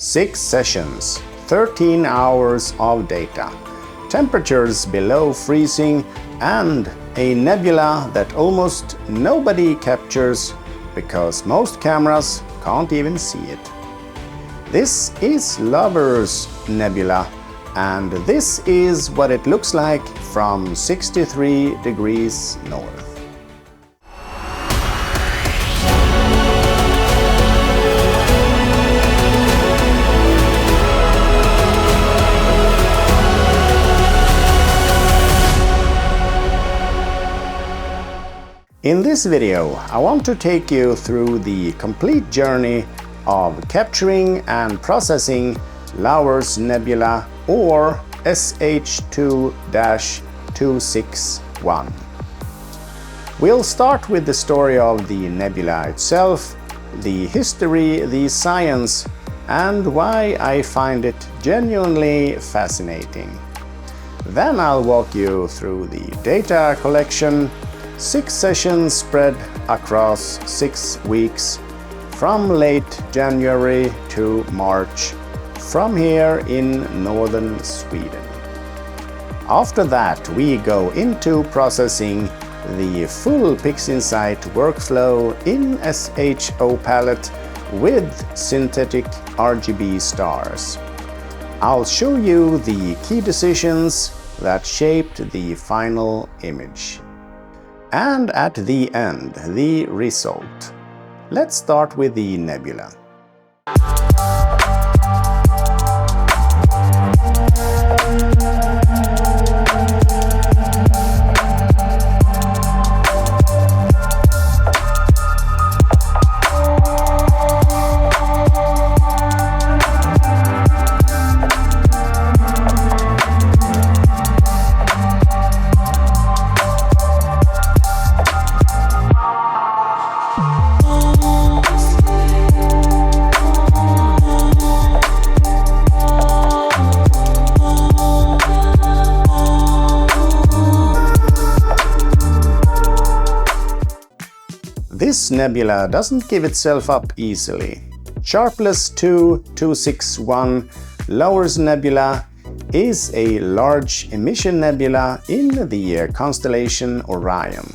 6 sessions, 13 hours of data, temperatures below freezing, and a nebula that almost nobody captures because most cameras can't even see it. This is Lover's Nebula, and this is what it looks like from 63 degrees north. In this video, I want to take you through the complete journey of capturing and processing Lover's Nebula, or SH2-261. We'll start with the story of the nebula itself, the history, the science, and why I find it genuinely fascinating. Then I'll walk you through the data collection, 6 sessions spread across 6 weeks, from late January to March, from here in northern Sweden. After that, we go into processing the full PixInsight workflow in SHO palette with synthetic RGB stars. I'll show you the key decisions that shaped the final image. And at the end, the result. Let's start with the nebula. This nebula doesn't give itself up easily. Sharpless 2-261 Lover's Nebula is a large emission nebula in the constellation Orion.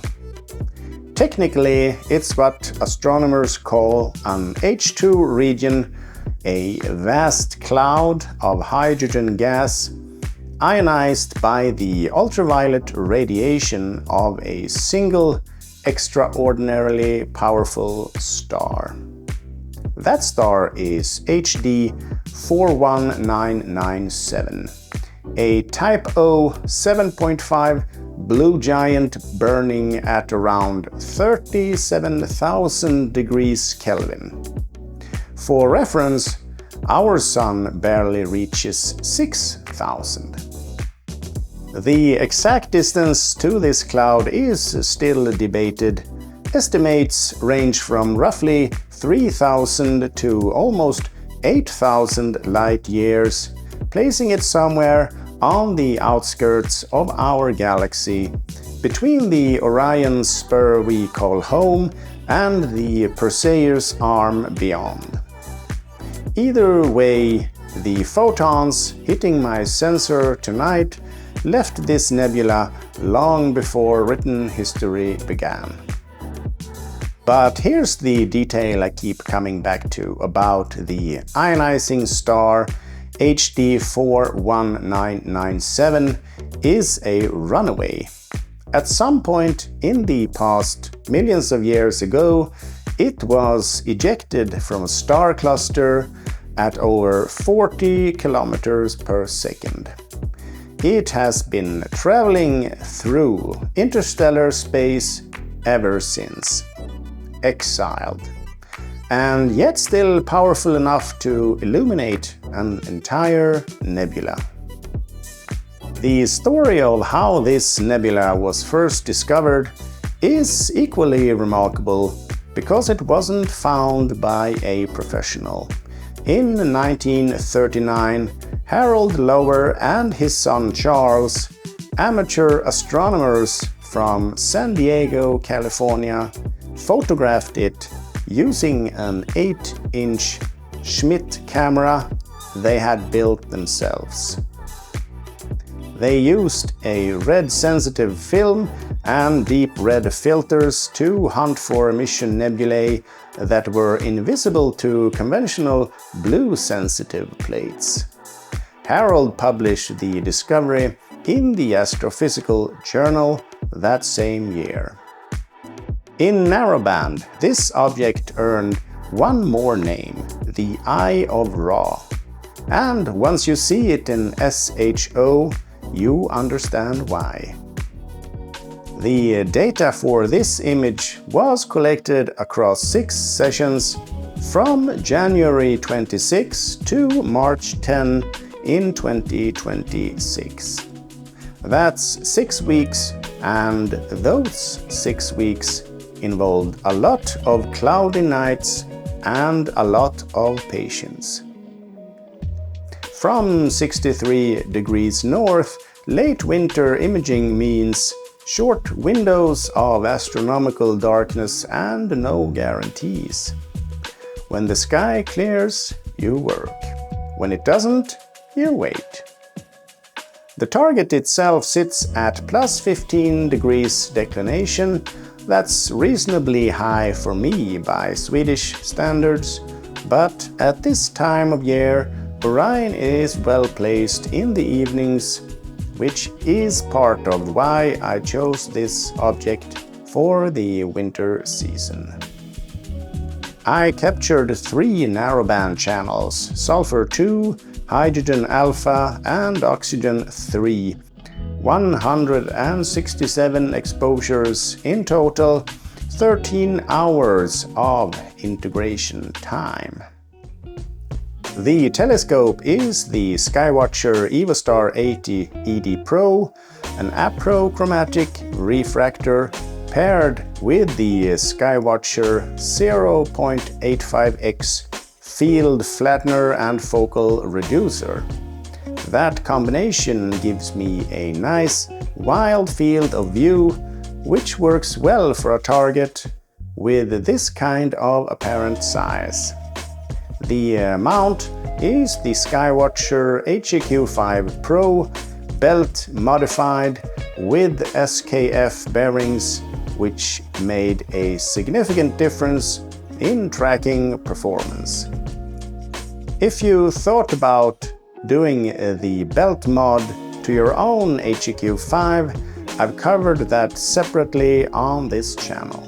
Technically, it's what astronomers call an H2 region, a vast cloud of hydrogen gas ionized by the ultraviolet radiation of a single extraordinarily powerful star. That star is HD 41997, a Type O 7.5 blue giant burning at around 37,000 degrees Kelvin. For reference, our Sun barely reaches 6,000. The exact distance to this cloud is still debated. Estimates range from roughly 3,000 to almost 8,000 light years, placing it somewhere on the outskirts of our galaxy, between the Orion spur we call home and the Perseus arm beyond. Either way, the photons hitting my sensor tonight left this nebula long before written history began. But here's the detail I keep coming back to about the ionizing star. HD 41997 is a runaway. At some point in the past, millions of years ago, it was ejected from a star cluster at over 40 kilometers per second. It has been traveling through interstellar space ever since, exiled, and yet still powerful enough to illuminate an entire nebula. The story of how this nebula was first discovered is equally remarkable because it wasn't found by a professional. In 1939, Harold Lower and his son Charles, amateur astronomers from San Diego, California, photographed it using an 8-inch Schmidt camera they had built themselves. They used a red-sensitive film and deep red filters to hunt for emission nebulae that were invisible to conventional blue-sensitive plates. Harold published the discovery in the Astrophysical Journal that same year. In Narrowband, this object earned one more name, the Eye of Ra. And once you see it in SHO, you understand why. The data for this image was collected across 6 sessions from January 26 to March 10 in 2026. That's 6 weeks, and those 6 weeks involved a lot of cloudy nights and a lot of patience. From 63 degrees north, late winter imaging means short windows of astronomical darkness and no guarantees. When the sky clears, you work. When it doesn't, you wait. The target itself sits at plus 15 degrees declination. That's reasonably high for me by Swedish standards, but at this time of year, Orion is well placed in the evenings, which is part of why I chose this object for the winter season. I captured 3 narrowband channels, sulfur 2, hydrogen alpha and oxygen 3, 167 exposures in total, 13 hours of integration time. The telescope is the Skywatcher EvoStar 80 ED Pro, an aprochromatic refractor paired with the Skywatcher 0.85x field flattener and focal reducer. That combination gives me a nice wild field of view, which works well for a target with this kind of apparent size. The mount is the Skywatcher HEQ5 Pro, belt modified with SKF bearings, which made a significant difference in tracking performance. If you thought about doing the belt mod to your own HEQ5, I've covered that separately on this channel.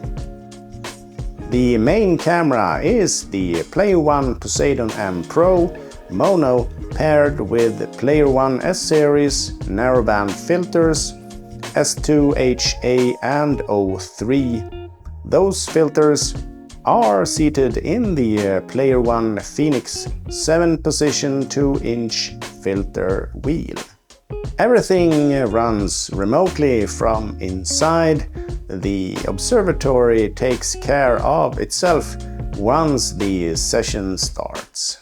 The main camera is the Player One Poseidon M Pro mono paired with Player One S-series narrowband filters S2HA and O3. Those filters are seated in the Player One Phoenix 7 position 2-inch filter wheel. Everything runs remotely from inside. The observatory takes care of itself once the session starts.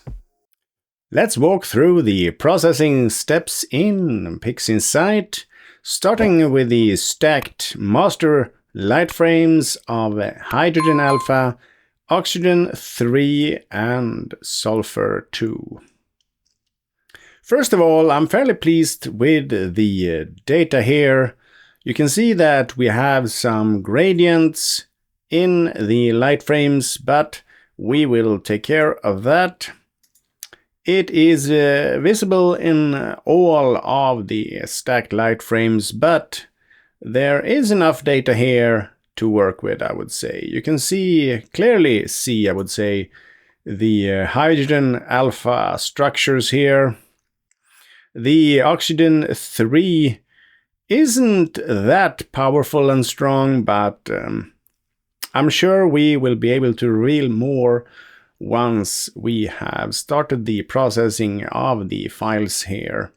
Let's walk through the processing steps in PixInsight, starting with the stacked master light frames of hydrogen alpha, oxygen 3 and sulfur 2. First of all, I'm fairly pleased with the data here. You can see that we have some gradients in the light frames, but we will take care of that. It is visible in all of the stacked light frames, but there is enough data here to work with, I would say. You can clearly see, I would say, the hydrogen alpha structures here. The oxygen 3 isn't that powerful and strong, but I'm sure we will be able to reveal more once we have started the processing of the files here.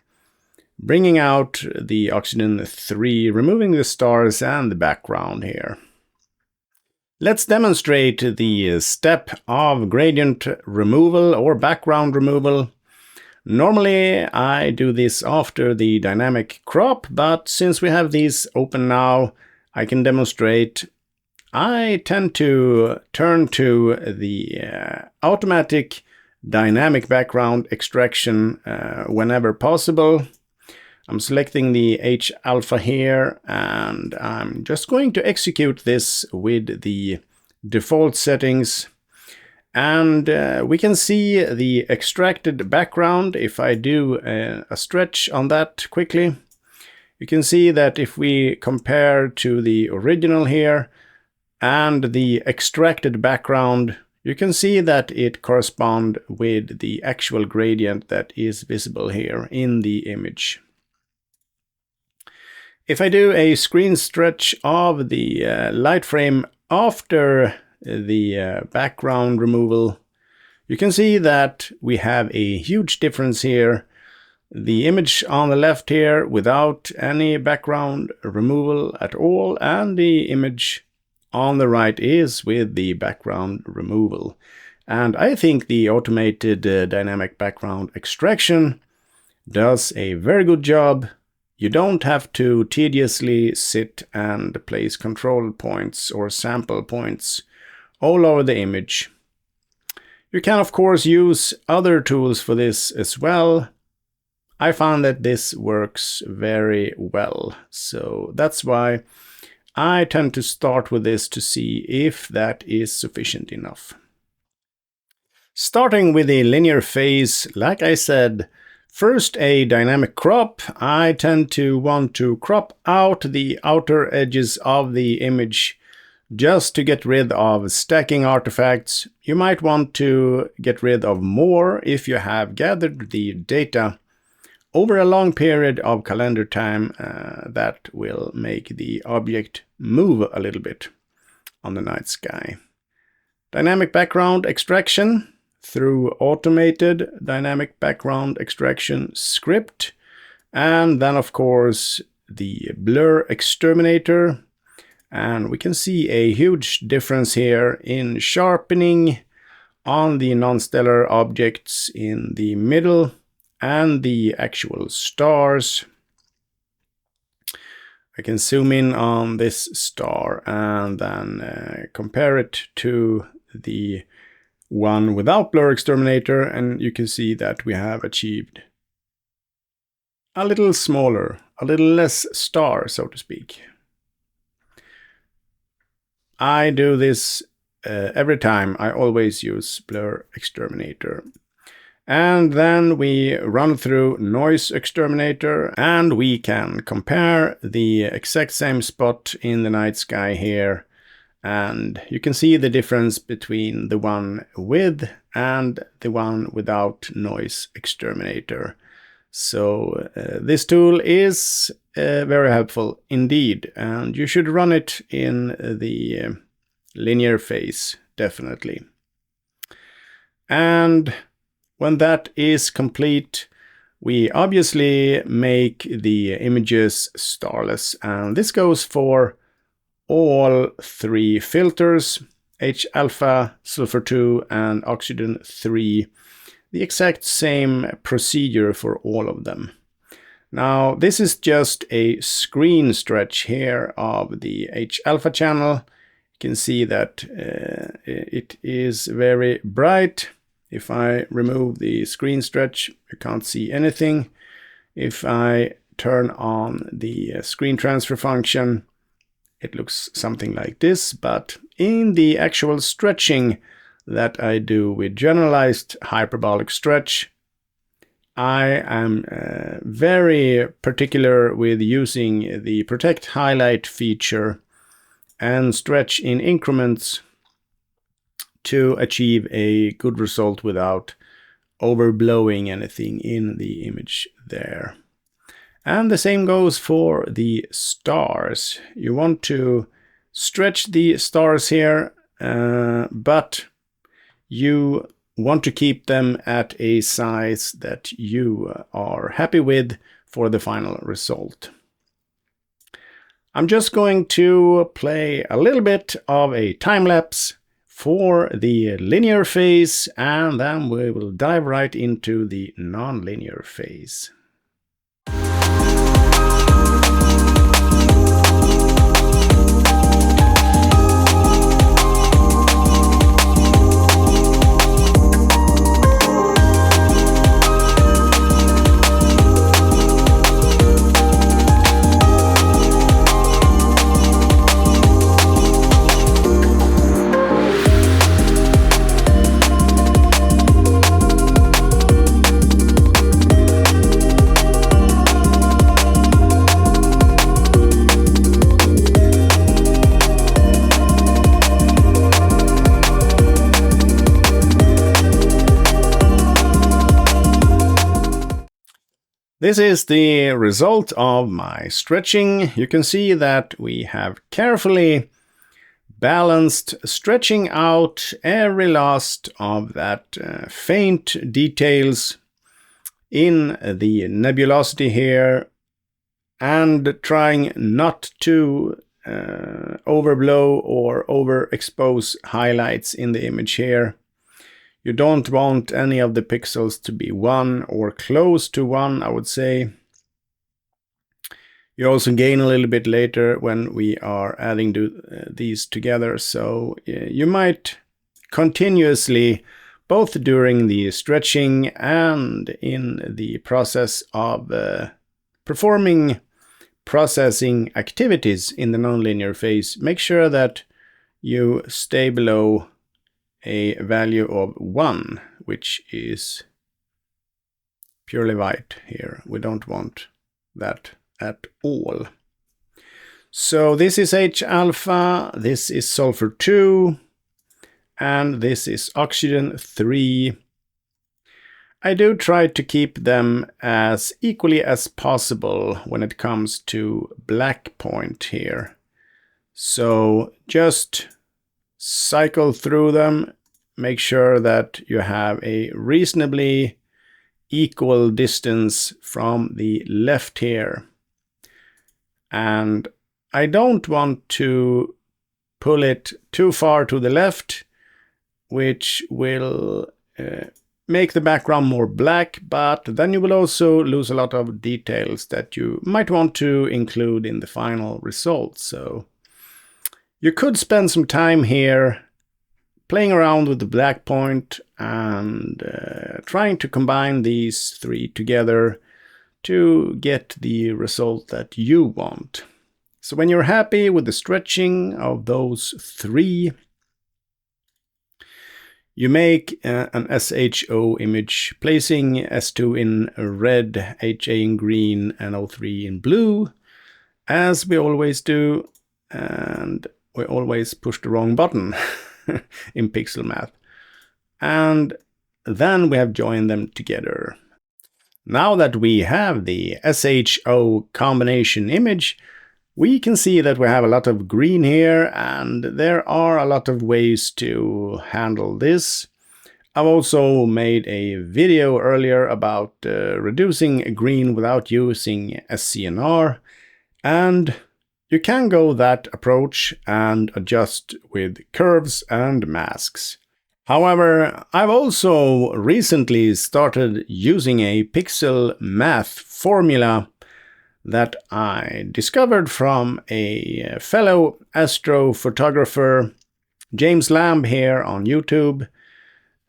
Bringing out the oxygen 3, removing the stars and the background here. Let's demonstrate the step of gradient removal or background removal. Normally I do this after the dynamic crop, but since we have these open now, I can demonstrate. I tend to turn to the automatic dynamic background extraction whenever possible. I'm selecting the H alpha here, and I'm just going to execute this with the default settings. And we can see the extracted background. If I do a stretch on that quickly, you can see that if we compare to the original here and the extracted background, you can see that it corresponds with the actual gradient that is visible here in the image. If I do a screen stretch of the light frame after the background removal, you can see that we have a huge difference here. The image on the left here without any background removal at all, and the image on the right is with the background removal. And I think the automated dynamic background extraction does a very good job. You don't have to tediously sit and place control points or sample points all over the image. You can of course use other tools for this as well. I found that this works very well, so that's why I tend to start with this to see if that is sufficient enough. Starting with the linear phase, like I said, first a dynamic crop. I tend to want to crop out the outer edges of the image just to get rid of stacking artifacts. You might want to get rid of more if you have gathered the data over a long period of calendar time. That will make the object move a little bit on the night sky. Dynamic background extraction through automated dynamic background extraction script, and then of course the blur exterminator. And we can see a huge difference here in sharpening on the non-stellar objects in the middle and the actual stars. I can zoom in on this star and then compare it to the one without blur exterminator, and you can see that we have achieved a little smaller, a little less star, so to speak. I do this every time. I always use blur exterminator. And then we run through noise exterminator, and we can compare the exact same spot in the night sky here. And you can see the difference between the one with and the one without noise exterminator. So this tool is very helpful indeed, and you should run it in the linear phase, definitely. And when that is complete, we obviously make the images starless, and this goes for all three filters, H alpha, sulfur 2 and oxygen 3. The exact same procedure for all of them. Now this is just a screen stretch here of the H alpha channel. You can see that it is very bright. If I remove the screen stretch, you can't see anything. If I turn on the screen transfer function, it looks something like this, but in the actual stretching that I do with generalized hyperbolic stretch, I am very particular with using the protect highlight feature and stretch in increments to achieve a good result without overblowing anything in the image there. And the same goes for the stars. You want to stretch the stars here, but you want to keep them at a size that you are happy with for the final result. I'm just going to play a little bit of a time lapse for the linear phase, and then we will dive right into the non-linear phase. This is the result of my stretching. You can see that we have carefully balanced, stretching out every last of that faint details in the nebulosity here, and trying not to overblow or overexpose highlights in the image here. You don't want any of the pixels to be 1 or close to 1, I would say. You also gain a little bit later when we are adding these together, so you might continuously, both during the stretching and in the process of performing processing activities in the nonlinear phase, make sure that you stay below a value of 1, which is purely white here. We don't want that at all. So this is H alpha, this is sulfur 2, and this is oxygen 3. I do try to keep them as equally as possible when it comes to black point here. So just cycle through them, make sure that you have a reasonably equal distance from the left here. And I don't want to pull it too far to the left, which will make the background more black, but then you will also lose a lot of details that you might want to include in the final result. So you could spend some time here playing around with the black point and trying to combine these three together to get the result that you want. So when you're happy with the stretching of those three, you make an SHO image, placing S2 in red, HA in green, and O3 in blue, as we always do, and we always push the wrong button in pixel math. And then we have joined them together. Now that we have the SHO combination image, we can see that we have a lot of green here, and there are a lot of ways to handle this. I've also made a video earlier about reducing green without using SCNR, and you can go that approach and adjust with curves and masks. However, I've also recently started using a pixel math formula that I discovered from a fellow astrophotographer, James Lamb, here on YouTube.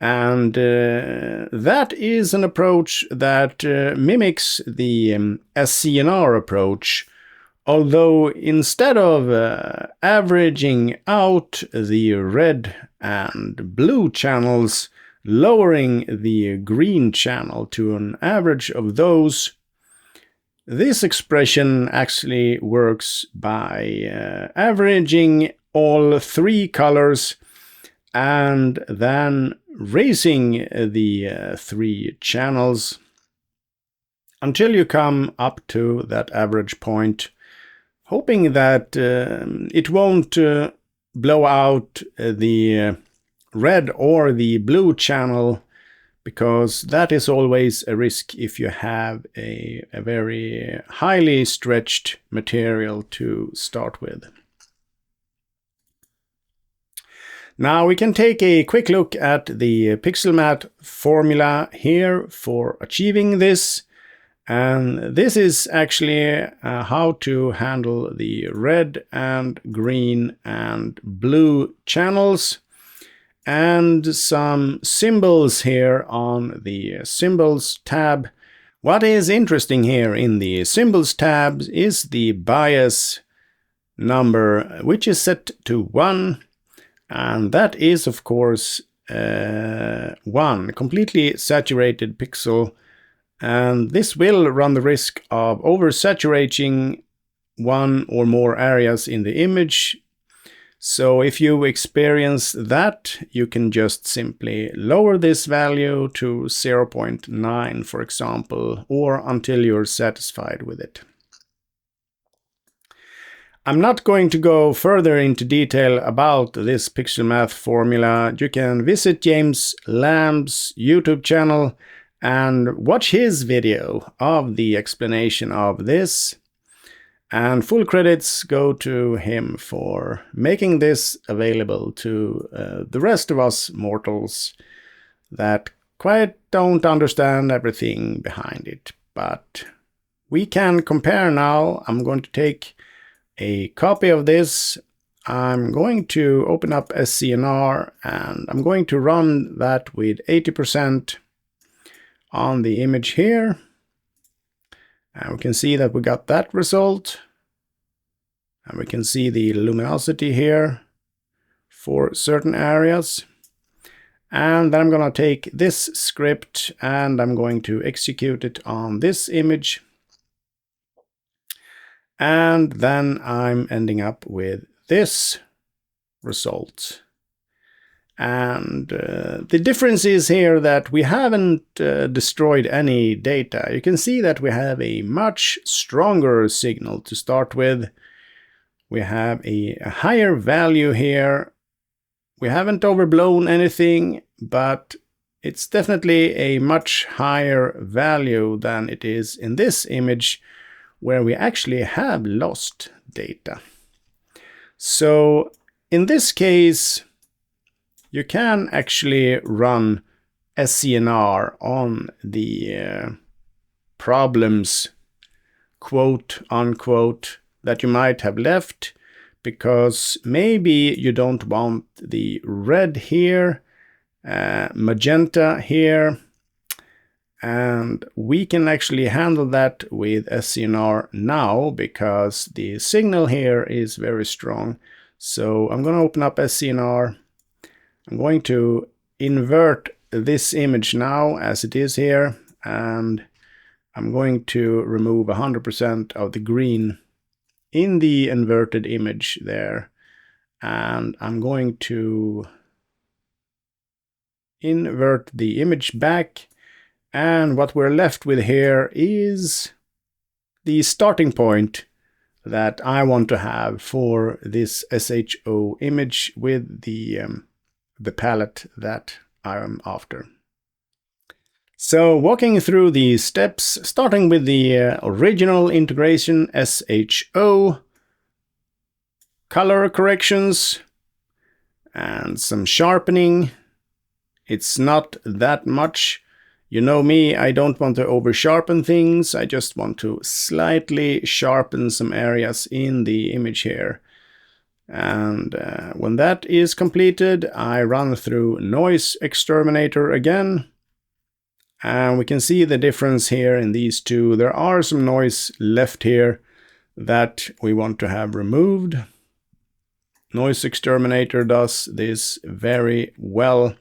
And that is an approach that mimics the SCNR approach, although instead of averaging out the red and blue channels, lowering the green channel to an average of those, this expression actually works by averaging all three colors and then raising the three channels until you come up to that average point, hoping that it won't blow out the red or the blue channel, because that is always a risk if you have a very highly stretched material to start with. Now we can take a quick look at the PixelMath formula here for achieving this. And this is actually how to handle the red and green and blue channels, and some symbols here on the Symbols tab. What is interesting here in the Symbols tab is the bias number, which is set to 1, and that is of course 1, completely saturated pixel, and this will run the risk of oversaturating one or more areas in the image. So if you experience that, you can just simply lower this value to 0.9, for example, or until you're satisfied with it. I'm not going to go further into detail about this pixel math formula. You can visit James Lamb's YouTube channel and watch his video of the explanation of this. And full credits go to him for making this available to the rest of us mortals that quite don't understand everything behind it. But we can compare now. I'm going to take a copy of this. I'm going to open up SCNR and I'm going to run that with 80% on the image here. And we can see that we got that result. And we can see the luminosity here for certain areas. And then I'm going to take this script and I'm going to execute it on this image. And then I'm ending up with this result. And the difference is here that we haven't destroyed any data. You can see that we have a much stronger signal to start with. We have a higher value here. We haven't overblown anything, but it's definitely a much higher value than it is in this image, where we actually have lost data. So in this case, you can actually run SCNR on the problems, quote unquote, that you might have left, because maybe you don't want the red here, magenta here, and we can actually handle that with SCNR now because the signal here is very strong. So I'm going to open up SCNR. I'm going to invert this image now as it is here, and I'm going to remove 100% of the green in the inverted image there, and I'm going to invert the image back, and what we're left with here is the starting point that I want to have for this SHO image with the palette that I'm after. So walking through the steps, starting with the original integration SHO, color corrections, and some sharpening. It's not that much. You know me, I don't want to over sharpen things. I just want to slightly sharpen some areas in the image here. And when that is completed, I run through Noise Exterminator again. And we can see the difference here in these two. There are some noise left here that we want to have removed. Noise Exterminator does this very well.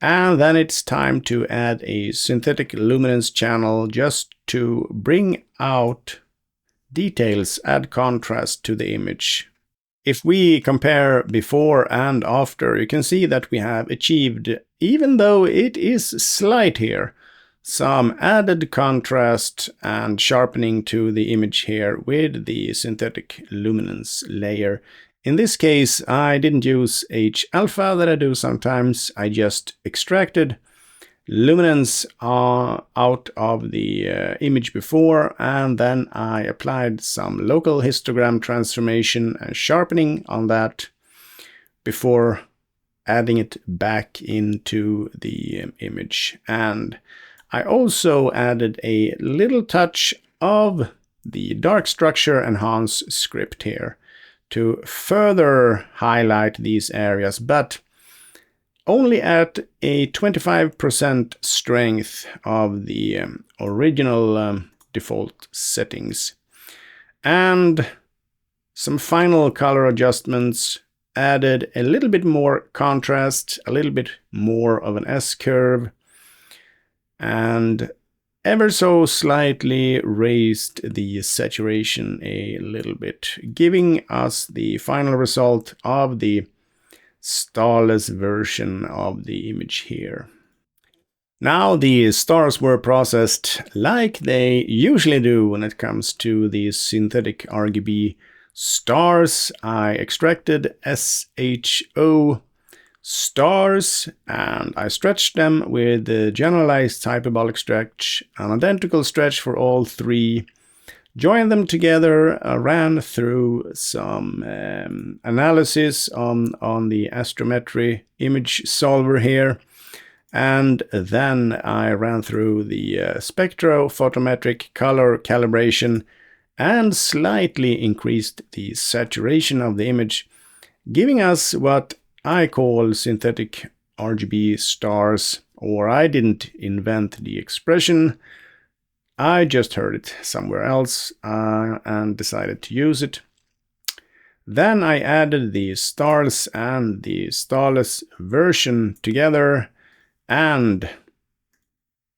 And then it's time to add a synthetic luminance channel just to bring out details, add contrast to the image. If we compare before and after, you can see that we have achieved, even though it is slight here, some added contrast and sharpening to the image here with the synthetic luminance layer. In this case, I didn't use H-alpha that I do sometimes. I just extracted luminance out of the image before, and then I applied some local histogram transformation and sharpening on that before adding it back into the image. And I also added a little touch of the dark structure enhance script here to further highlight these areas, but only at a 25% strength of the original default settings. And some final color adjustments, added a little bit more contrast, a little bit more of an S-curve, and ever so slightly raised the saturation a little bit, giving us the final result of the starless version of the image here. Now the stars were processed like they usually do when it comes to the synthetic RGB stars. I extracted SHO stars and I stretched them with the generalized hyperbolic stretch, an identical stretch for all three, joined them together, ran through some analysis on the astrometry image solver here, and then I ran through the spectrophotometric color calibration and slightly increased the saturation of the image, giving us what I call synthetic RGB stars, or I didn't invent the expression, I just heard it somewhere else and decided to use it. Then I added the stars and the starless version together and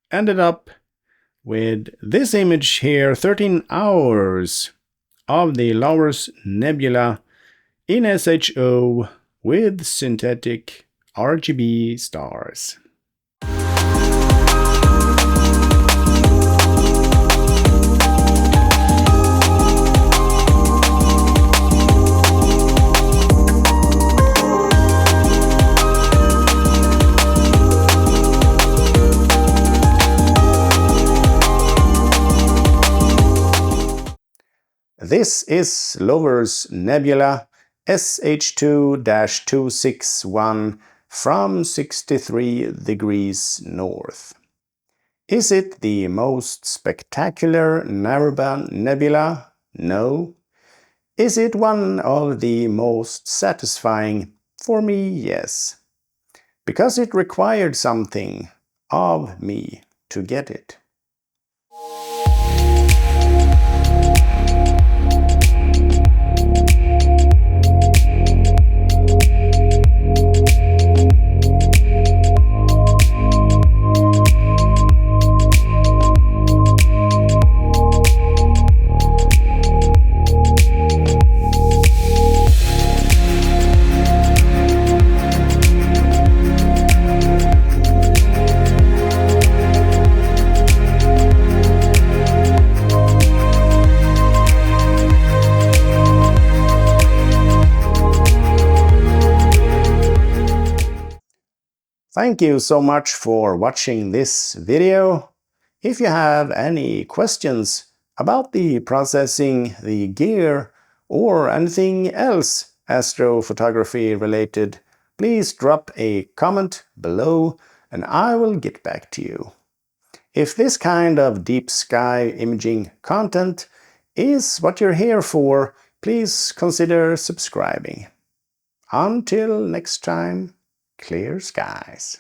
ended up with this image here, 13 hours of the Laurus Nebula in SHO with synthetic RGB stars. This is Laurus Nebula SH2-261 from 63 degrees north. Is it the most spectacular narrowband nebula? No. Is it one of the most satisfying? For me, yes. Because it required something of me to get it. Thank you so much for watching this video. If you have any questions about the processing, the gear, or anything else astrophotography related, please drop a comment below and I will get back to you. If this kind of deep sky imaging content is what you're here for, please consider subscribing. Until next time, clear skies.